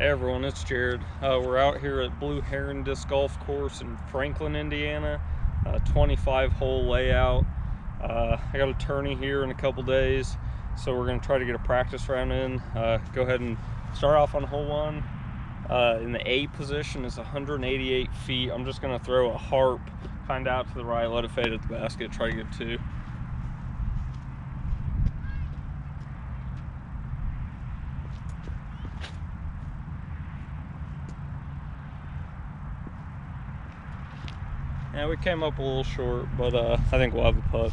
Hey everyone, it's Jared. We're out here at Blue Heron Disc Golf Course in Franklin, Indiana. 25-hole layout. I got a tourney here in a couple days, so we're going to try to get a practice round in. Go ahead and start off on hole one. In the A position is 188 feet. I'm just going to throw a harp, kind of out to the right, let it fade at the basket, try to get two. Yeah, we came up a little short, but I think we'll have a putt.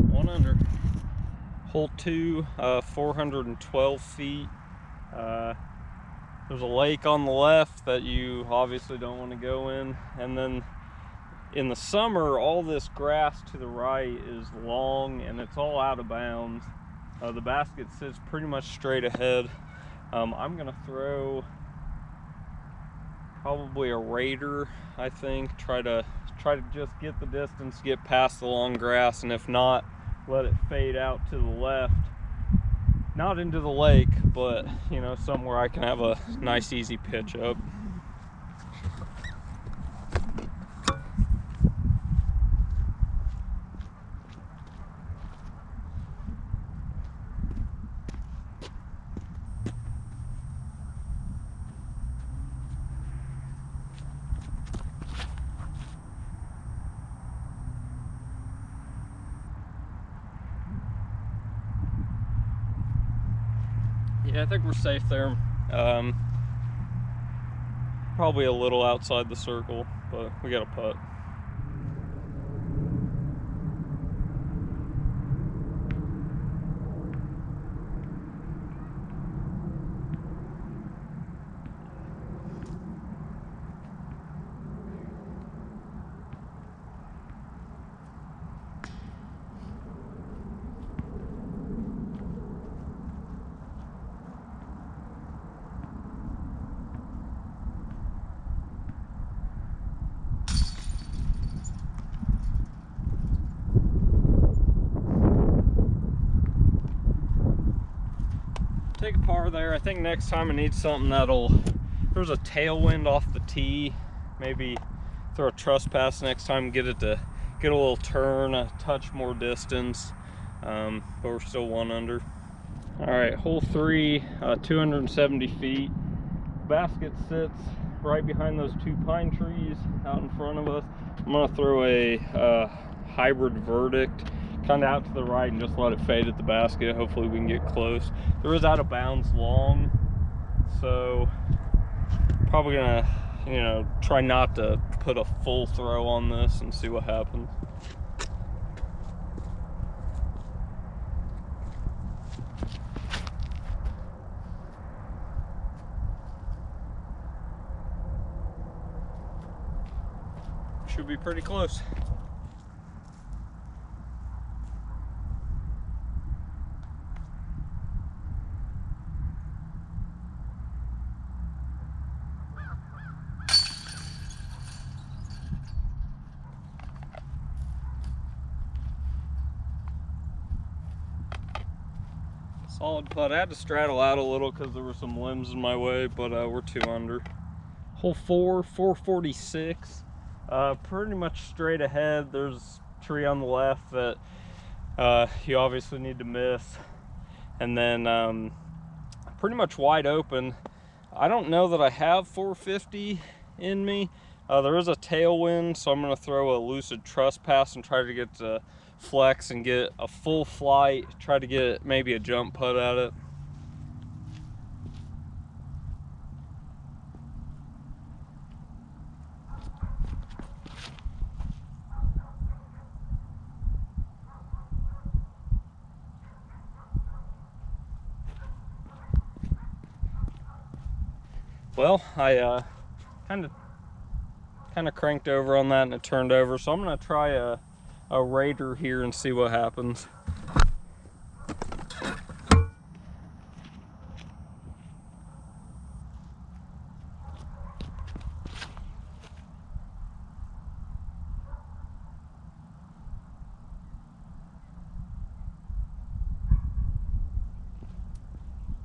One under. Hole two, 412 feet. There's a lake on the left that you obviously don't want to go in, and then in the summer all this grass to the right is long and it's all out of bounds. The basket sits pretty much straight ahead. I'm gonna throw probably a Raider, I think. Try to just get the distance, get past the long grass, and if not, let it fade out to the left. Not into the lake, but you know, somewhere I can have a nice easy pitch up. Yeah, I think we're safe there. Probably a little outside the circle, but we got a putt. Take a par there. I think next time I need something that'll, there's a tailwind off the tee, maybe throw a truss pass next time, get it to get a little turn, a touch more distance, but we're still one under. All right, hole three, 270 feet. Basket sits right behind those two pine trees out in front of us. I'm gonna throw a hybrid verdict, kind of out to the right, and just let it fade at the basket. Hopefully we can get close. There is out of bounds long, so probably gonna, you know, try not to put a full throw on this and see what happens. Should be pretty close. Solid putt. I had to straddle out a little because there were some limbs in my way, but we're two under. Hole four, 446. Pretty much straight ahead. There's a tree on the left that you obviously need to miss. And then pretty much wide open. I don't know that I have 450 in me. There is a tailwind, so I'm going to throw a lucid truss pass and try to get to flex and get a full flight, try to get maybe a jump putt at it. Well, I kind of cranked over on that and it turned over, so I'm going to try a Raider here and see what happens.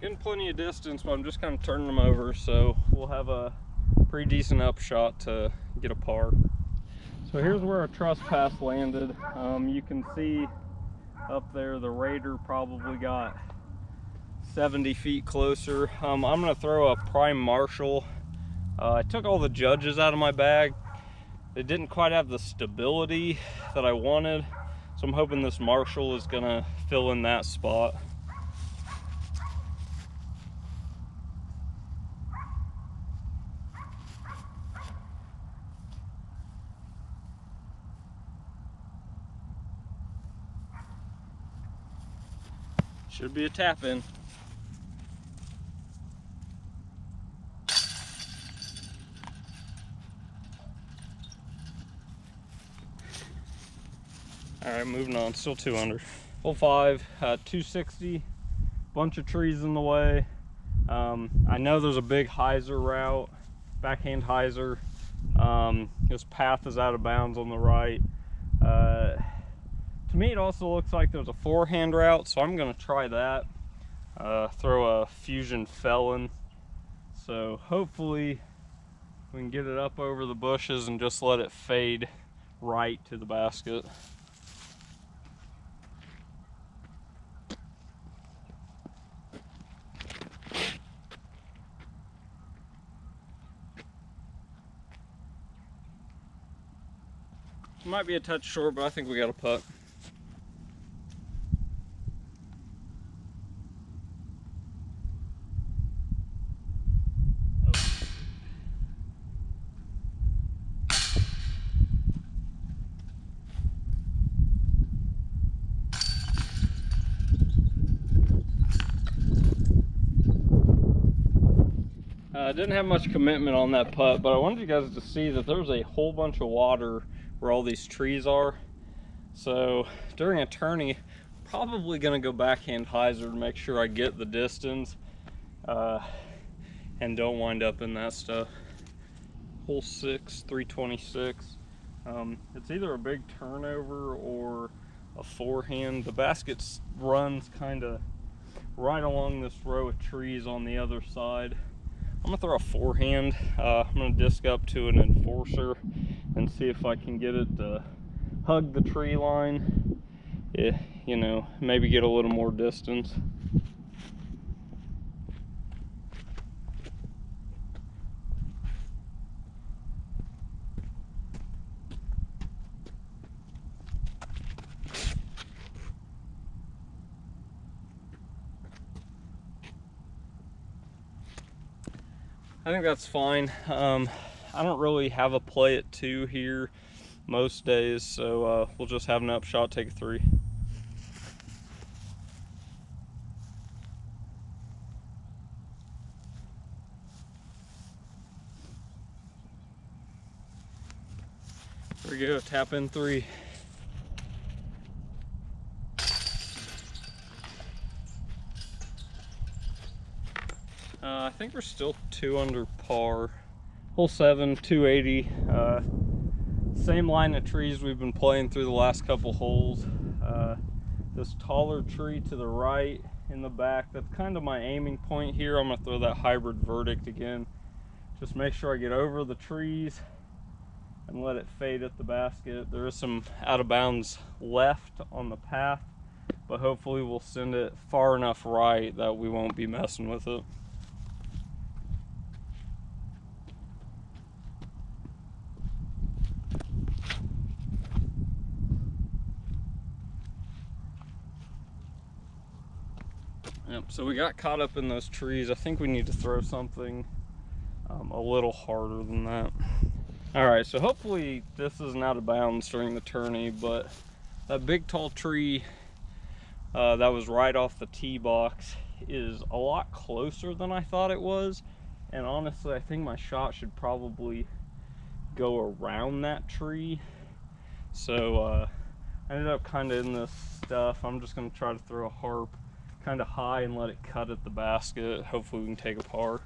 Getting plenty of distance, but I'm just kind of turning them over, so we'll have a pretty decent upshot to get a par. So here's where our truss pass landed. You can see up there the Raider probably got 70 feet closer. I'm gonna throw a prime Marshall. I took all the judges out of my bag. They didn't quite have the stability that I wanted, so I'm hoping this Marshall is gonna fill in that spot. Should be a tap in. All right, moving on, still 2 under. Hole 5, 260, bunch of trees in the way. I know there's a big hyzer route, backhand hyzer. This path is out of bounds on the right. To me, it also looks like there's a forehand route, so I'm gonna try that. Throw a Fusion Felon. So hopefully we can get it up over the bushes and just let it fade right to the basket. Might be a touch short, but I think we got a putt. I didn't have much commitment on that putt, but I wanted you guys to see that there's a whole bunch of water where all these trees are. So during a tourney, probably gonna go backhand hyzer to make sure I get the distance and don't wind up in that stuff. Hole 6, 326. It's either a big turnover or a forehand. The basket runs kind of right along this row of trees on the other side. I'm gonna throw a forehand. I'm gonna disc up to an enforcer and see if I can get it to hug the tree line. Yeah, you know, maybe get a little more distance. I think that's fine. I don't really have a play at 2 here most days, so we'll just have an upshot, take a 3. There we go, tap in 3. I think we're still 2 under par. Hole 7, 280. Same line of trees we've been playing through the last couple holes. This taller tree to the right in the back, that's kind of my aiming point here. I'm gonna throw that hybrid verdict again. Just make sure I get over the trees and let it fade at the basket. There is some out of bounds left on the path, but hopefully we'll send it far enough right that we won't be messing with it. Yep, so we got caught up in those trees. I think we need to throw something a little harder than that. All right, so hopefully this isn't out of bounds during the tourney, but that big tall tree that was right off the tee box is a lot closer than I thought it was. And honestly, I think my shot should probably go around that tree. So I ended up kind of in this stuff. I'm just gonna try to throw a harp kind of high and let it cut at the basket. Hopefully we can take a par.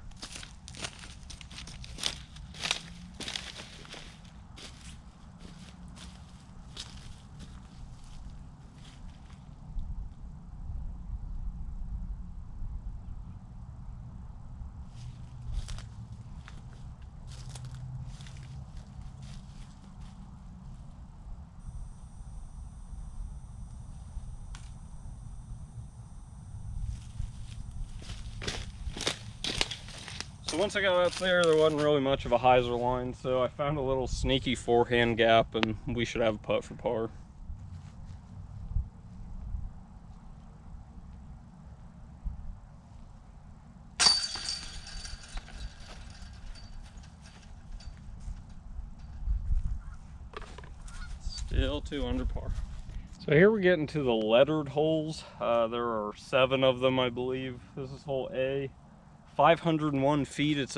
So once I got up there wasn't really much of a hyzer line, so I found a little sneaky forehand gap, and we should have a putt for par. Still 2 under par. So here we're getting to the lettered holes. There are 7 of them, I believe. This is hole A, 501 feet. It's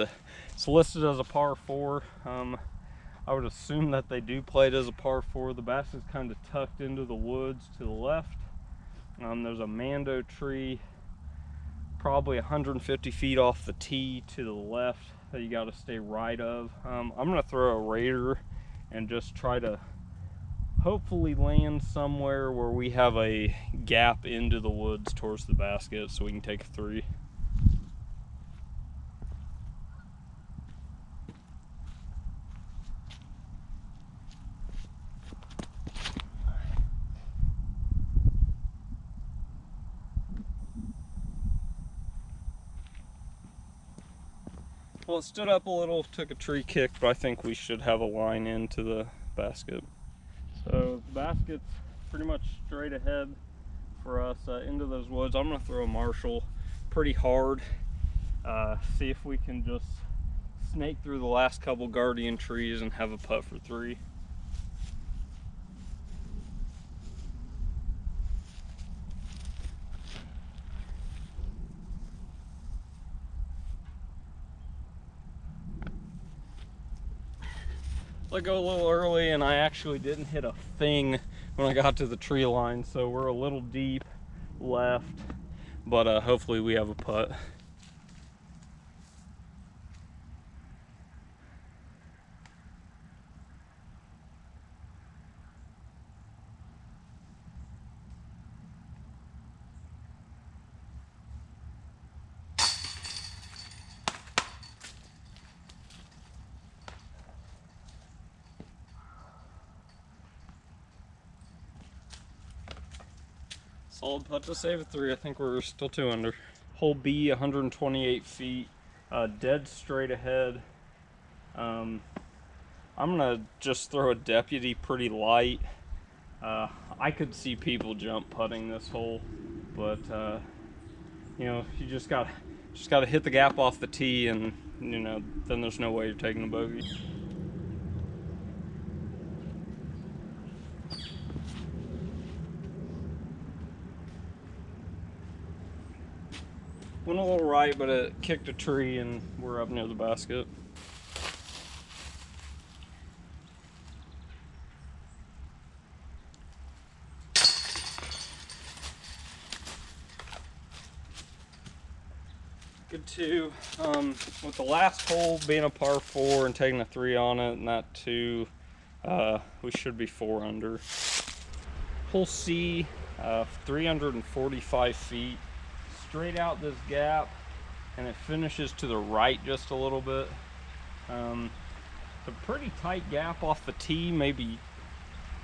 listed as a par 4. I would assume that they do play it as a par 4. The basket's kind of tucked into the woods to the left. There's a mando tree probably 150 feet off the tee to the left that you got to stay right of. I'm gonna throw a raider and just try to hopefully land somewhere where we have a gap into the woods towards the basket so we can take a 3. Well, it stood up a little, took a tree kick, but I think we should have a line into the basket. So the basket's pretty much straight ahead for us into those woods. I'm gonna throw a Marshall pretty hard, see if we can just snake through the last couple guardian trees and have a putt for 3. Let go a little early, and I actually didn't hit a thing when I got to the tree line, so we're a little deep left, but hopefully we have a putt. Solid putt to save a 3. I think we're still 2 under. Hole B, 128 feet, dead straight ahead. I'm gonna just throw a deputy pretty light. I could see people jump putting this hole, but you know, you just gotta hit the gap off the tee, and you know, then there's no way you're taking a bogey. Went a little right, but it kicked a tree and we're up near the basket. Good 2. With the last hole being a par 4 and taking a 3 on it, and that 2, we should be 4 under. Hole C, 345 feet. Straight out this gap, and it finishes to the right just a little bit. It's a pretty tight gap off the tee, maybe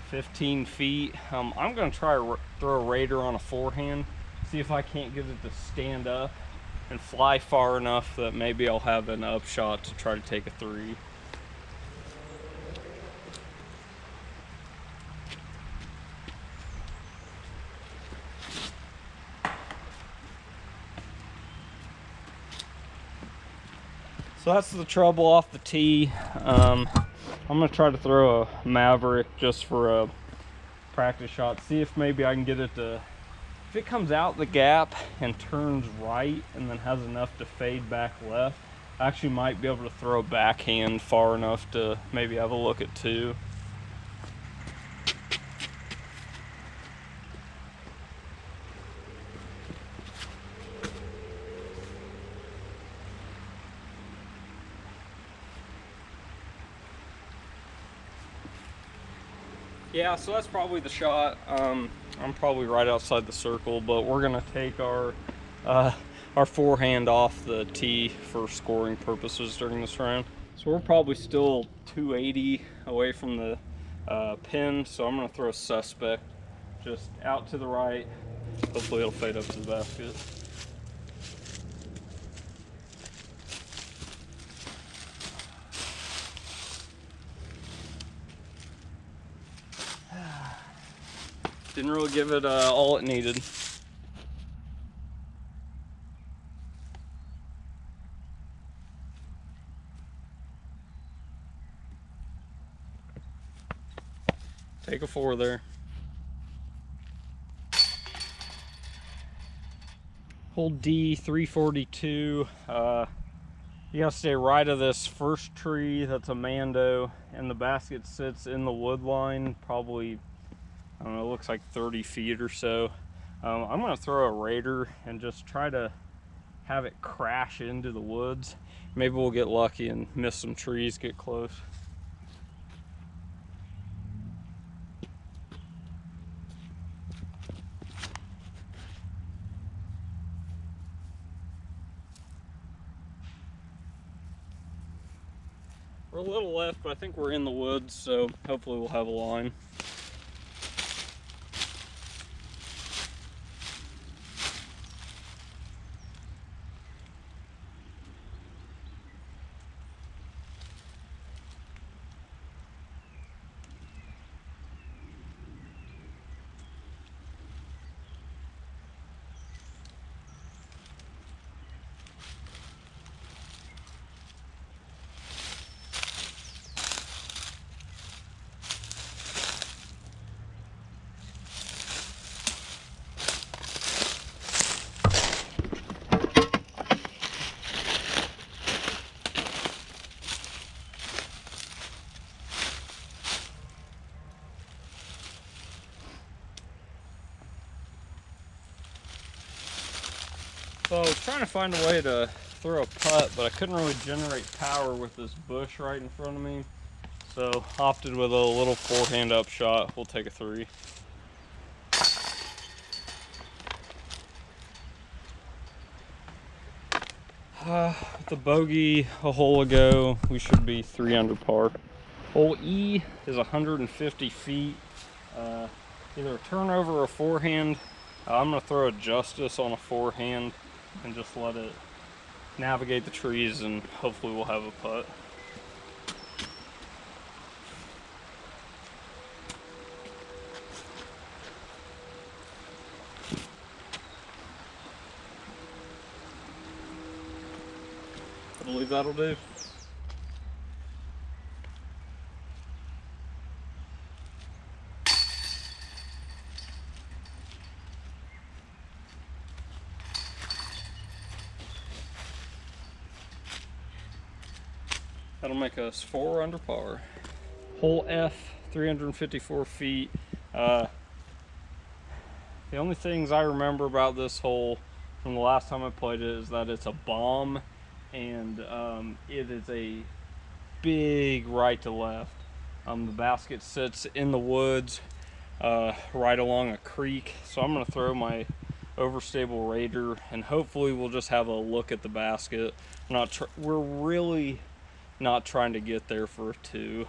15 feet. I'm going to try to throw a raider on a forehand, see if I can't get it to stand up and fly far enough that maybe I'll have an upshot to try to take a 3. So that's the trouble off the tee. I'm gonna try to throw a Maverick just for a practice shot. See if maybe I can get it to, if it comes out the gap and turns right and then has enough to fade back left, I actually might be able to throw a backhand far enough to maybe have a look at 2. Yeah, so that's probably the shot. I'm probably right outside the circle, but we're gonna take our forehand off the tee for scoring purposes during this round. So we're probably still 280 away from the pin, so I'm gonna throw a suspect just out to the right. Hopefully it'll fade up to the basket. Didn't really give it all it needed. Take a 4 there. Hole D, 342. You gotta stay right of this first tree. That's a Mando, and the basket sits in the wood line, probably, I don't know, it looks like 30 feet or so. I'm gonna throw a Raider and just try to have it crash into the woods. Maybe we'll get lucky and miss some trees, get close. We're a little left, but I think we're in the woods, so hopefully we'll have a line. So I was trying to find a way to throw a putt, but I couldn't really generate power with this bush right in front of me. So opted with a little forehand up shot. We'll take a 3. With the bogey a hole ago, we should be 3 under par. Hole E is 150 feet. Either a turnover or a forehand. I'm going to throw a Justice on a forehand and just let it navigate the trees, and hopefully we'll have a putt. I believe that'll do. That'll make us 4 under par. Hole F, 354 feet. The only things I remember about this hole from the last time I played it is that it's a bomb, and it is a big right to left. The basket sits in the woods right along a creek, so I'm going to throw my overstable Raider, and hopefully we'll just have a look at the basket. We're really not trying to get there for a 2.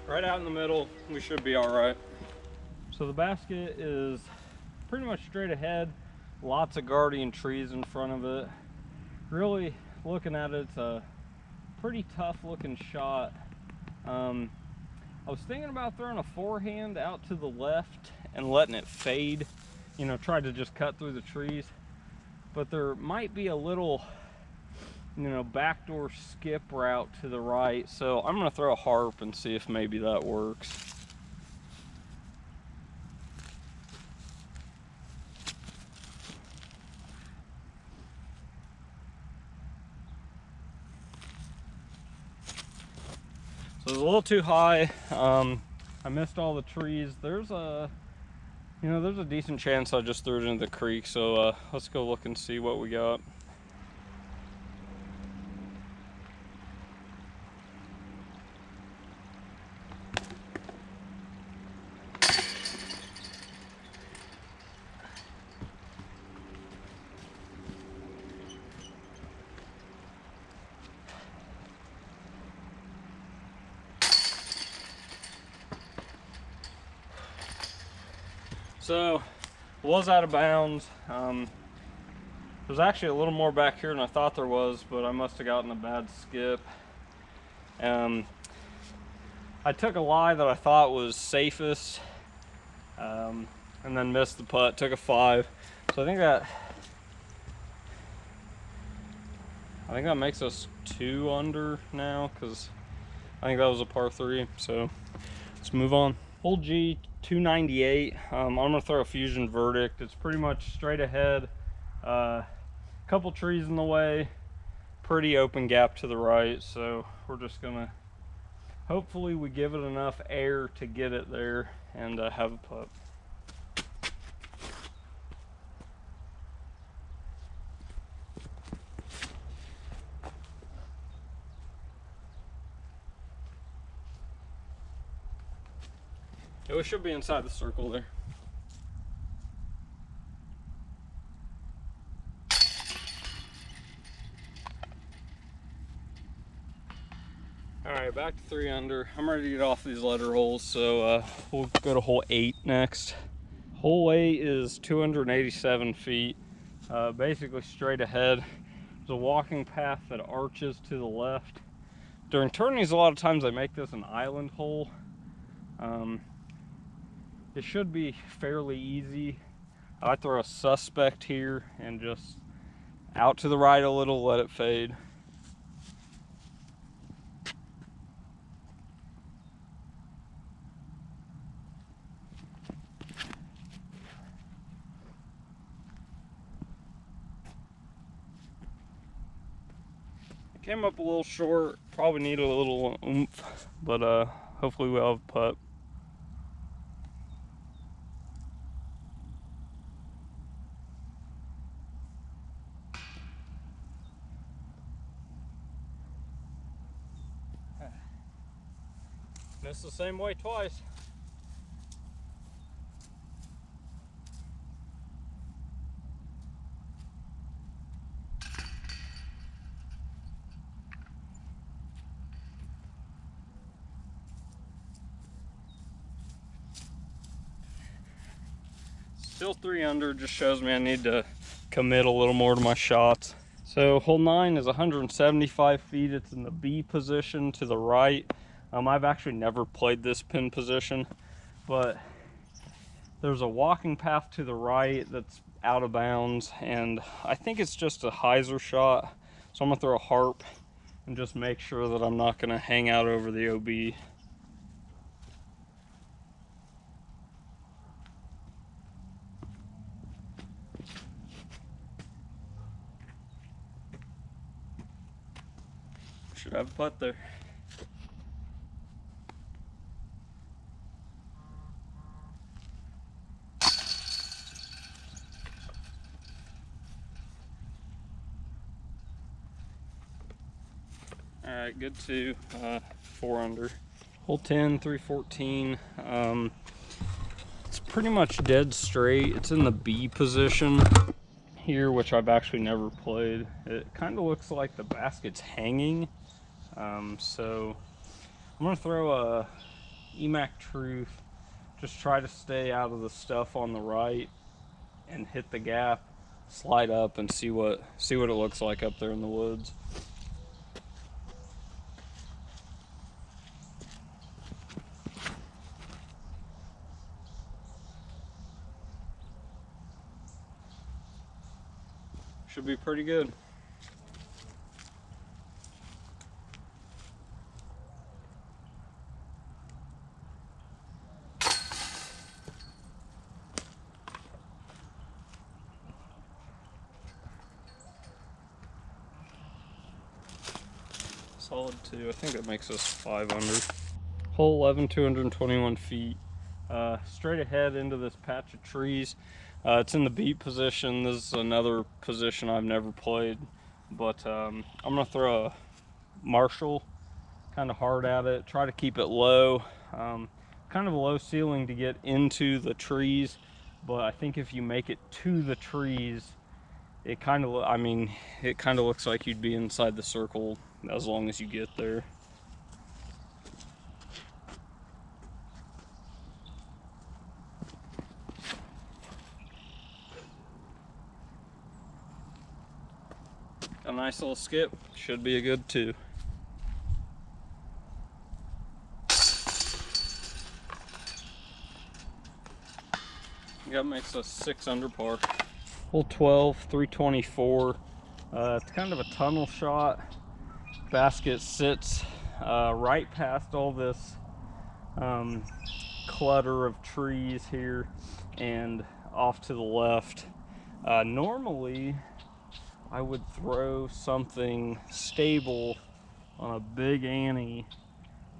Right out in the middle, we should be all right. So the basket is pretty much straight ahead. Lots of guardian trees in front of it. Really looking at it, it's a pretty tough looking shot. I was thinking about throwing a forehand out to the left and letting it fade, you know, try to just cut through the trees, but there might be a little, you know, backdoor skip route to the right, so I'm gonna throw a harp and see if maybe that works. So it was a little too high. I missed all the trees. There's a decent chance I just threw it into the creek. So let's go look and see what we got. So, was out of bounds. There's actually a little more back here than I thought there was, but I must have gotten a bad skip. I took a lie that I thought was safest, and then missed the putt, took a 5. So I think that makes us 2 under now, because I think that was a par 3. So let's move on. Hole G, 298. I'm gonna throw a fusion verdict. It's pretty much straight ahead. Couple trees in the way, pretty open gap to the right, so we're just gonna hopefully we give it enough air to get it there and have a putt. Yeah, we should be inside the circle there. Alright, back to 3 under. I'm ready to get off these letter holes, so we'll go to hole 8 next. Hole 8 is 287 feet, basically straight ahead. There's a walking path that arches to the left. During tourneys, a lot of times they make this an island hole. It should be fairly easy. I throw a suspect here and just out to the right a little, let it fade. Came up a little short, probably need a little oomph, but hopefully we'll have a putt. Missed the same way twice. Still 3 under, just shows me I need to commit a little more to my shots. So hole 9 is 175 feet. It's in the B position to the right. I've actually never played this pin position, but there's a walking path to the right that's out of bounds, and I think it's just a hyzer shot. So I'm gonna throw a harp and just make sure that I'm not gonna hang out over the OB. Should have a putt there. All right, good 2, 4 under. Hole 10, 314. It's pretty much dead straight. It's in the B position here, which I've actually never played. It kind of looks like the basket's hanging. So I'm gonna throw a EMAC Truth, just try to stay out of the stuff on the right and hit the gap, slide up and see what it looks like up there in the woods. Should be pretty good. Solid 2. I think that makes us 5 under. Hole 11, 221 feet. Straight ahead into this patch of trees. It's in the beat position. This is another position I've never played, but I'm gonna throw a Marshall kind of hard at it, try to keep it low, kind of a low ceiling to get into the trees, but I think if you make it to the trees, it kind of looks like you'd be inside the circle as long as you get there. A nice little skip should be a good 2. That makes us 6 under par. Hole 12, 324. It's kind of a tunnel shot. Basket sits right past all this clutter of trees here and off to the left. Normally I would throw something stable on a big ante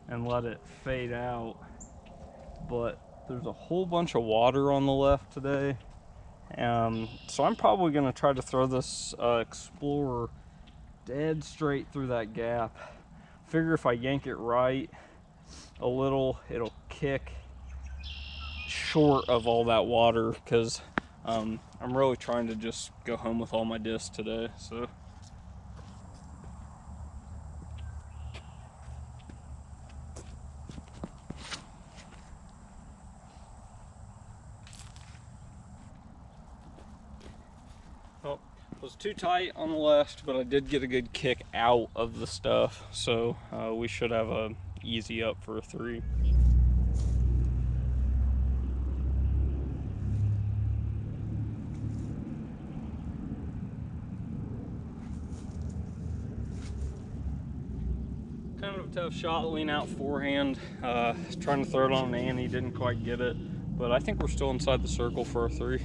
and let it fade out, but there's a whole bunch of water on the left today, so I'm probably going to try to throw this Explorer dead straight through that gap. Figure if I yank it right a little, it'll kick short of all that water, because I'm really trying to just go home with all my discs today. So oh, it was too tight on the left, but I did get a good kick out of the stuff, so we should have a easy up for a 3. Kind of a tough shot, lean out forehand. Trying to throw it on an ante, didn't quite get it, but I think we're still inside the circle for a 3.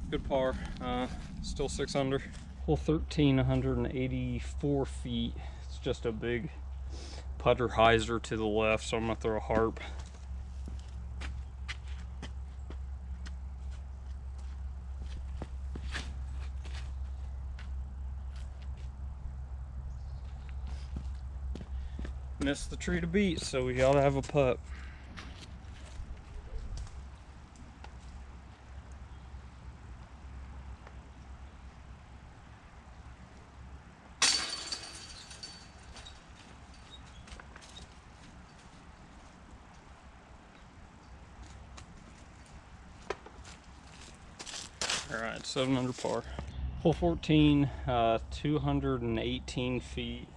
Good par, still 6 under. Hole 13, 184 feet. It's just a big putter hyzer to the left, so I'm gonna throw a harp. Missed the tree to beat, so we gotta have a putt. Alright, 7 under par. Hole 14, 218 feet.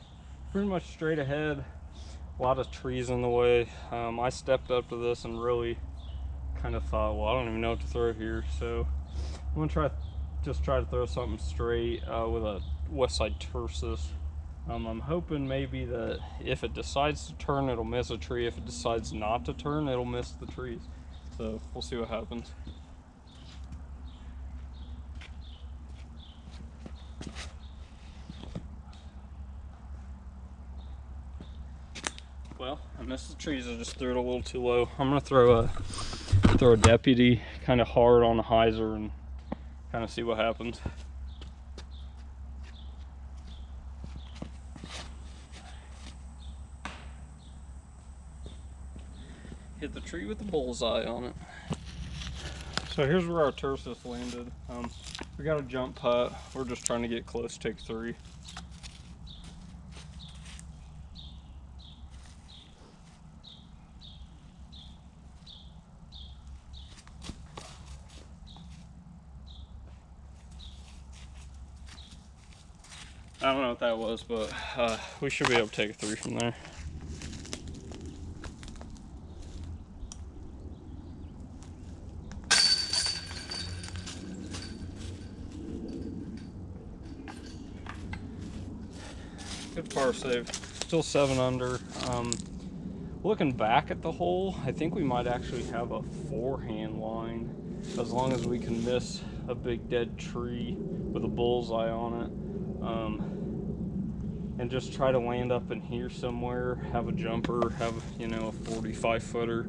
Pretty much straight ahead. A lot of trees in the way. I stepped up to this and really kind of thought, well, I don't even know what to throw here. So I'm gonna try to throw something straight with a Westside Tersus. I'm hoping maybe that if it decides to turn, it'll miss a tree. If it decides not to turn, it'll miss the trees. So we'll see what happens. Well, I missed the trees. I just threw it a little too low. I'm gonna throw a deputy kind of hard on the hyzer and kind of see what happens. Hit the tree with the bullseye on it. So here's where our Tersus landed. We got a jump putt. We're just trying to get close, take 3. I don't know what that was, but we should be able to take a 3 from there. Good par save. Still 7 under. Looking back at the hole, I think we might actually have a forehand line, as long as we can miss a big dead tree with a bullseye on it. And just try to land up in here somewhere, have a jumper, have, you know, a 45 footer.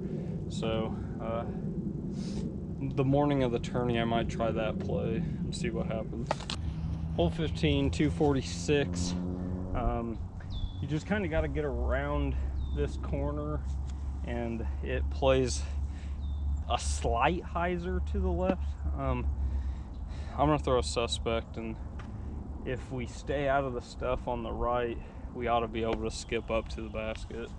So the morning of the tourney, I might try that play and see what happens. Hole 15, 246. You just kind of got to get around this corner, and it plays a slight hyzer to the left. I'm gonna throw a suspect, and if we stay out of the stuff on the right, we ought to be able to skip up to the basket.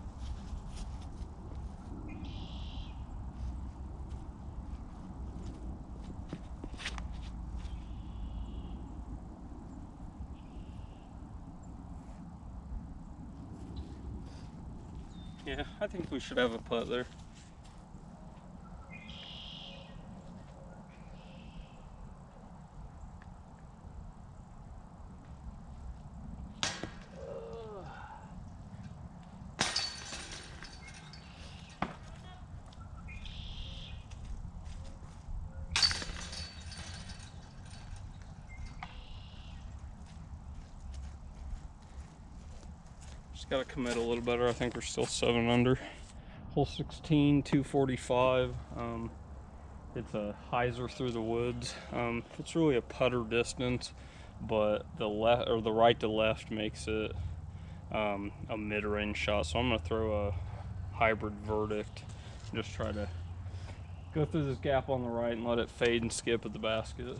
Yeah, I think we should have a putt there. Just got to commit a little better. I think we're still 7 under. Hole 16, 245. It's a hyzer through the woods. It's really a putter distance, but the left or the right to left makes it a mid-range shot. So I'm gonna throw a hybrid verdict. Just try to go through this gap on the right and let it fade and skip at the basket.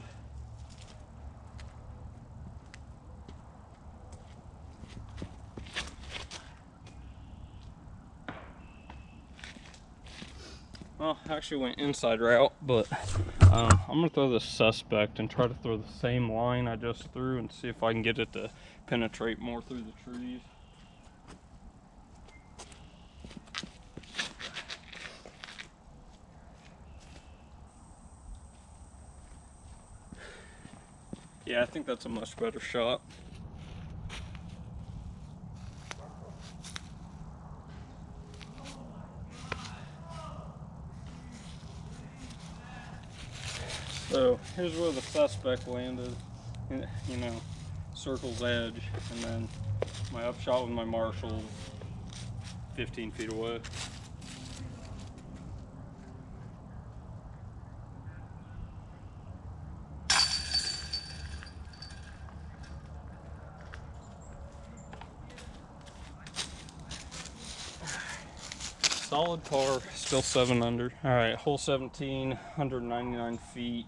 Well, I actually went inside route, but I'm gonna throw the suspect and try to throw the same line I just threw and see if I can get it to penetrate more through the trees. Yeah, I think that's a much better shot. So here's where the suspect landed, you know, circle's edge, and then my upshot with my Marshall 15 feet away. Solid par, still 7 under. All right, hole 17, 199 feet.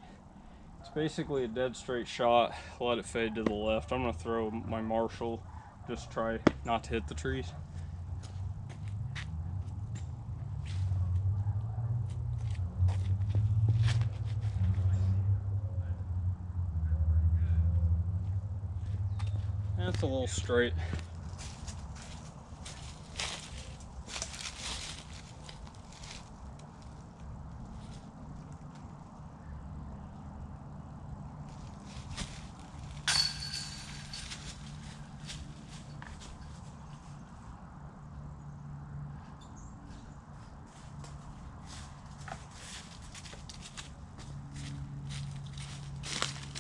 It's basically a dead straight shot. Let it fade to the left. I'm gonna throw my Marshall, just try not to hit the trees. That's a little straight.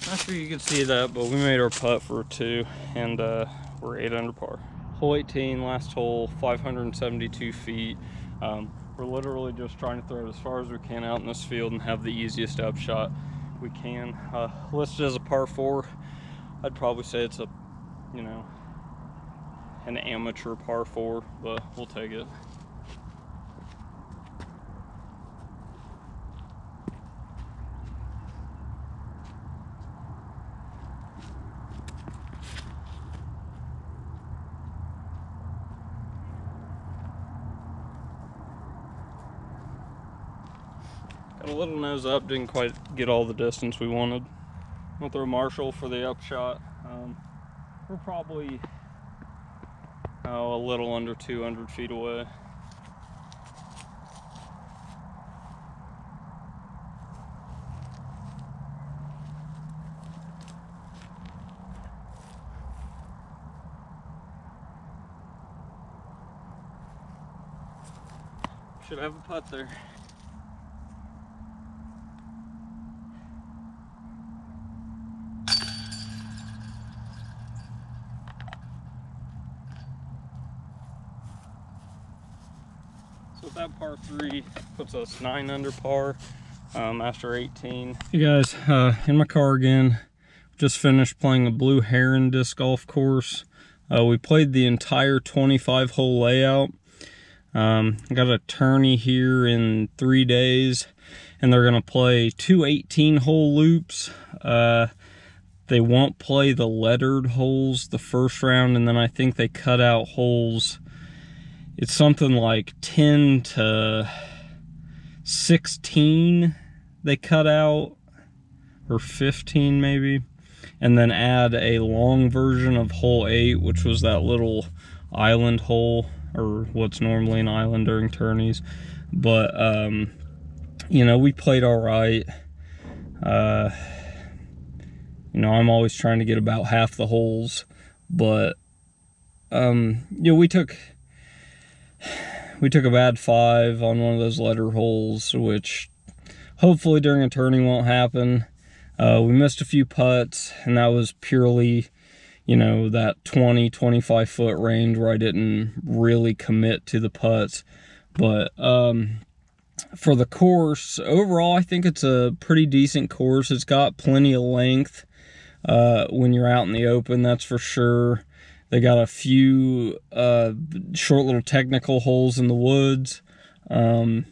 Not sure you can see that, but we made our putt for a 2, and we're 8 under par. Hole 18, last hole, 572 feet. We're literally just trying to throw it as far as we can out in this field and have the easiest upshot we can. Listed as a par 4. I'd probably say it's a, you know, an amateur par 4, but we'll take it. Got a little nose up, didn't quite get all the distance we wanted. We'll throw Marshall for the upshot. We're probably a little under 200 feet away. Should have a putt there. So that par 3 puts us 9 under par after 18. Hey guys, in my car again. Just finished playing a blue Heron disc golf course. We played the entire 25 hole layout. Got a tourney here in 3 days, and they're gonna play 2 18-hole loops. They won't play the lettered holes the first round, and then I think they cut out holes. It's something like 10 to 16 they cut out, or 15 maybe, and then add a long version of hole 8, which was that little island hole or what's normally an island during tourneys. But, you know, we played all right. You know, I'm always trying to get about half the holes, but, you know, we took a bad 5 on one of those letter holes, which hopefully during a tourney won't happen. We missed a few putts, and that was purely, you know, that 20-25 foot range where I didn't really commit to the putts. But for the course, overall, I think it's a pretty decent course. It's got plenty of length when you're out in the open, that's for sure. They got a few short little technical holes in the woods. I'm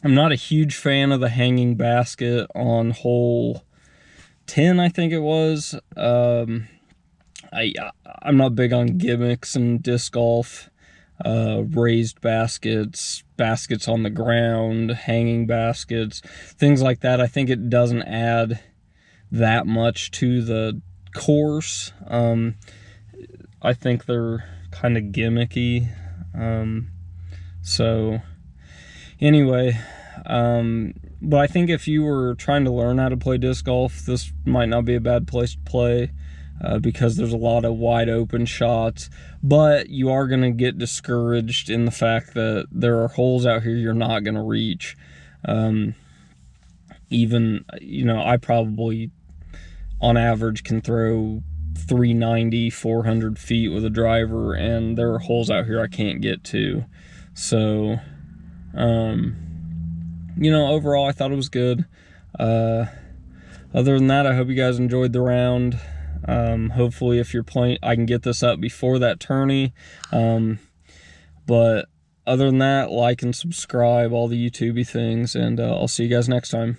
not a huge fan of the hanging basket on hole 10, I think it was. I'm not big on gimmicks in disc golf. Raised baskets, baskets on the ground, hanging baskets, things like that. I think it doesn't add that much to the course. I think they're kind of gimmicky. So anyway, but I think if you were trying to learn how to play disc golf, this might not be a bad place to play, because there's a lot of wide open shots, but you are going to get discouraged in the fact that there are holes out here you're not going to reach. Even, you know, I probably on average can throw 390, 400 feet with a driver, and there are holes out here I can't get to. So, you know, overall I thought it was good. Other than that, I hope you guys enjoyed the round. Hopefully if you're playing, I can get this up before that tourney. But other than that, like and subscribe, all the YouTubey things, and I'll see you guys next time.